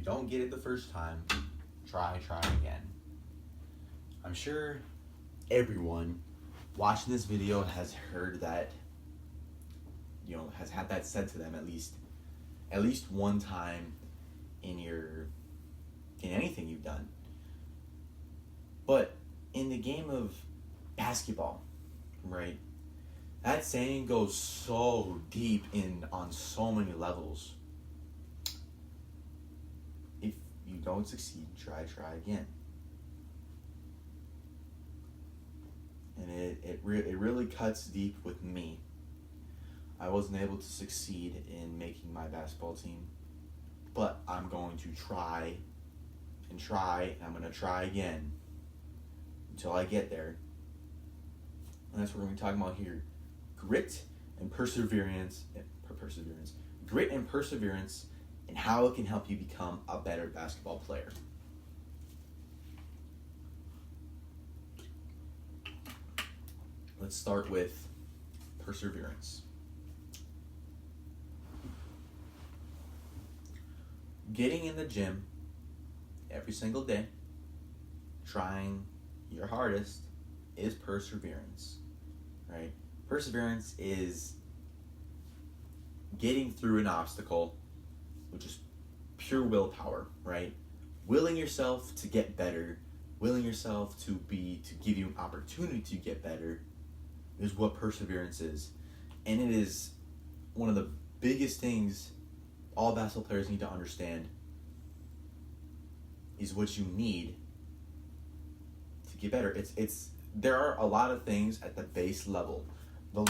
you don't get it the first time, try again. I'm sure everyone watching this video has heard that, has had that said to them at least one time in anything you've done. But in the game of basketball, right, that saying goes so deep on so many levels. If you don't succeed, try again. And it really cuts deep with me. I wasn't able to succeed in making my basketball team, but I'm going to try, and I'm going to try again until I get there. And that's what we're going to be talking about here. Grit and perseverance, and how it can help you become a better basketball player. Let's start with perseverance. Getting in the gym every single day, trying your hardest, is perseverance, right? Perseverance is getting through an obstacle, which is pure willpower, right? Willing yourself to get better, willing yourself to give you an opportunity to get better, is what perseverance is. And it is one of the biggest things all basketball players need to understand, is what you need to get better. There are a lot of things at the base level, the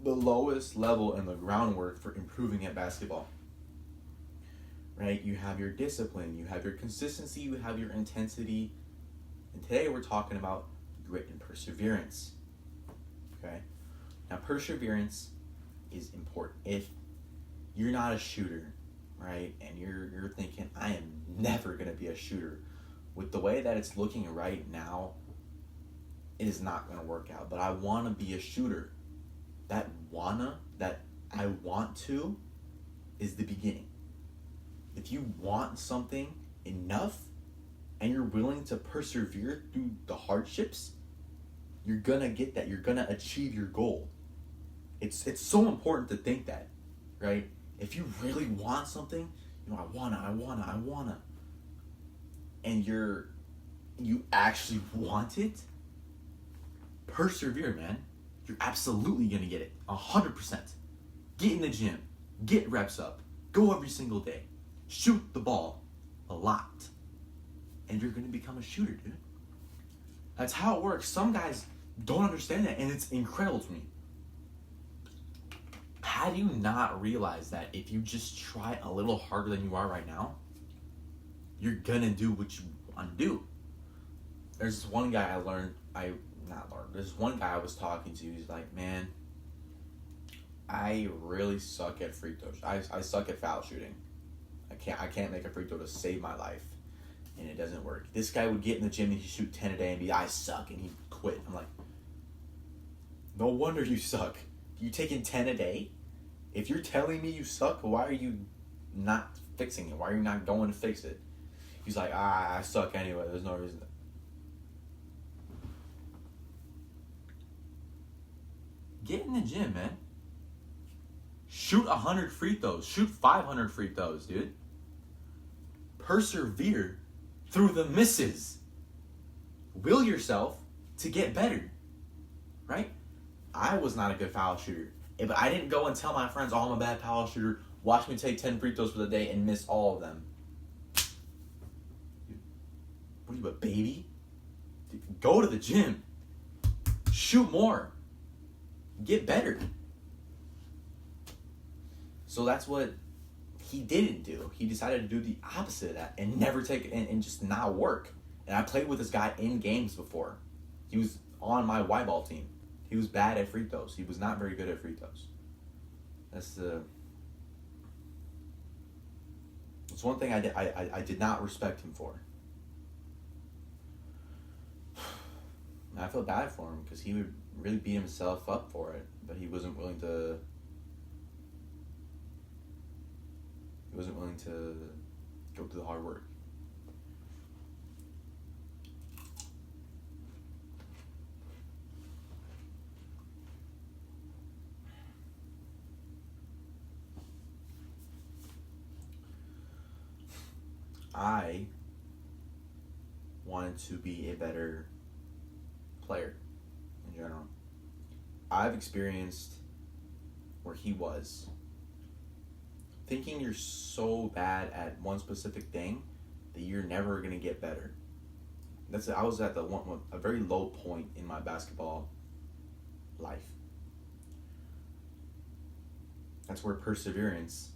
lowest level in the groundwork for improving at basketball. Right? You have your discipline, you have your consistency, you have your intensity. And today we're talking about grit and perseverance. Okay? Now perseverance is important. If you're not a shooter, right, and you're thinking, I am never going to be a shooter, with the way that it's looking right now, it is not going to work out. But I want to be a shooter. That I want to is the beginning. If you want something enough and you're willing to persevere through the hardships, you're going to get that. You're going to achieve your goal. It's so important to think that, right? If you really want something, I wanna, and you actually want it, persevere, man. You're absolutely gonna get it, 100%. Get in the gym, get reps up, go every single day, shoot the ball a lot, and you're gonna become a shooter, dude. That's how it works. Some guys don't understand that, and it's incredible to me. How do you not realize that if you just try a little harder than you are right now, you're gonna do what you want to do? There's this one guy there's one guy I was talking to. He's like, man, I really suck at free throws. I suck at foul shooting. I can't make a free throw to save my life, and it doesn't work. This guy would get in the gym and he'd shoot 10 a day and be, I suck, and he'd quit. I'm like, no wonder you suck. You taking 10 a day? If you're telling me you suck, why are you not fixing it? Why are you not going to fix it? He's like, I suck anyway. There's no reason. Get in the gym, man. Shoot 100 free throws. Shoot 500 free throws, dude. Persevere through the misses. Will yourself to get better, right? I was not a good foul shooter. But I didn't go and tell my friends, I'm a bad foul shooter. Watch me take 10 free throws for the day and miss all of them. What are you, a baby? Go to the gym. Shoot more. Get better. So that's what he didn't do. He decided to do the opposite of that and never take it and just not work. And I played with this guy in games before. He was on my Y-ball team. He was bad at free throws. He was not very good at free throws. That's one thing I did not respect him for. And I felt bad for him because he would really beat himself up for it, but he wasn't willing to go through the hard work. I wanted to be a better player in general. I've experienced where he was thinking you're so bad at one specific thing that you're never going to get better. I was at a very low point in my basketball life. That's where perseverance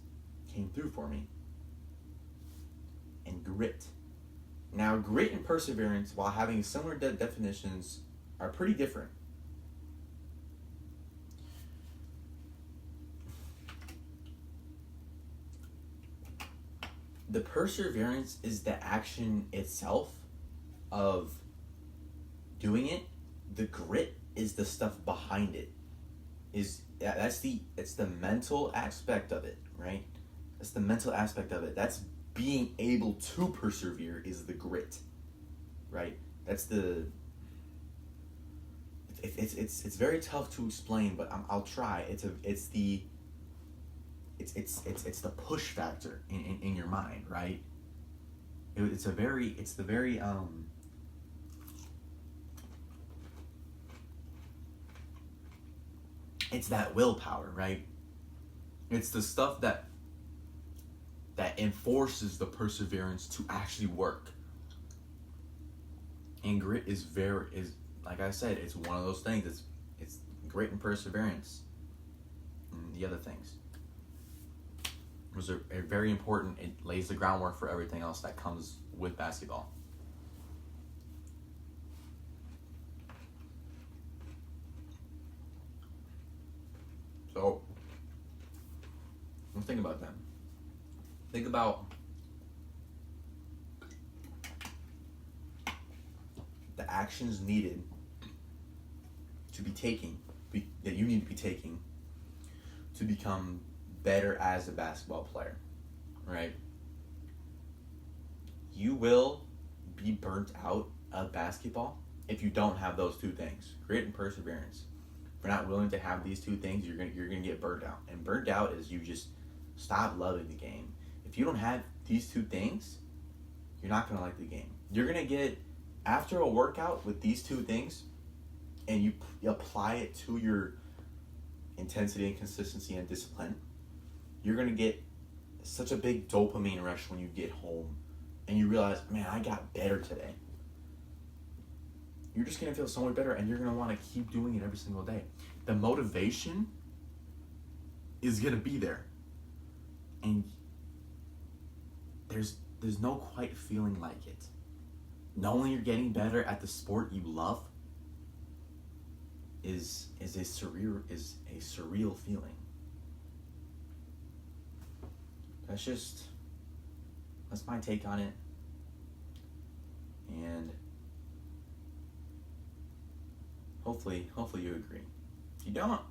came through for me. And grit. Now, grit and perseverance, while having similar definitions, are pretty different. The perseverance is the action itself of doing it. The grit is the stuff behind it. It's the mental aspect of it, right? That's the mental aspect of it. That's being able to persevere is the grit, right? That's it's very tough to explain, but I'll try. It's the push factor in your mind, right? It's that willpower, right? It's the stuff that enforces the perseverance to actually work. And grit is like I said, it's one of those things. It's grit and perseverance. And the other things. Those are very important. It lays the groundwork for everything else that comes with basketball. So, let's think about that. Think about the actions needed to be taking, that you need to be taking to become better as a basketball player, right? You will be burnt out of basketball if you don't have those two things, grit and perseverance. If you're not willing to have these two things, you're gonna get burnt out. And burnt out is you just stop loving the game. If you don't have these two things, you're not gonna like the game. You're gonna get, after a workout with these two things, and you apply it to your intensity and consistency and discipline, you're gonna get such a big dopamine rush when you get home and you realize, man, I got better today. You're just gonna feel so much better, and you're gonna want to keep doing it every single day. The motivation is gonna be there, and there's no quite feeling like it. Knowing you're getting better at the sport you love is a surreal feeling. That's my take on it. And hopefully you agree. If you don't,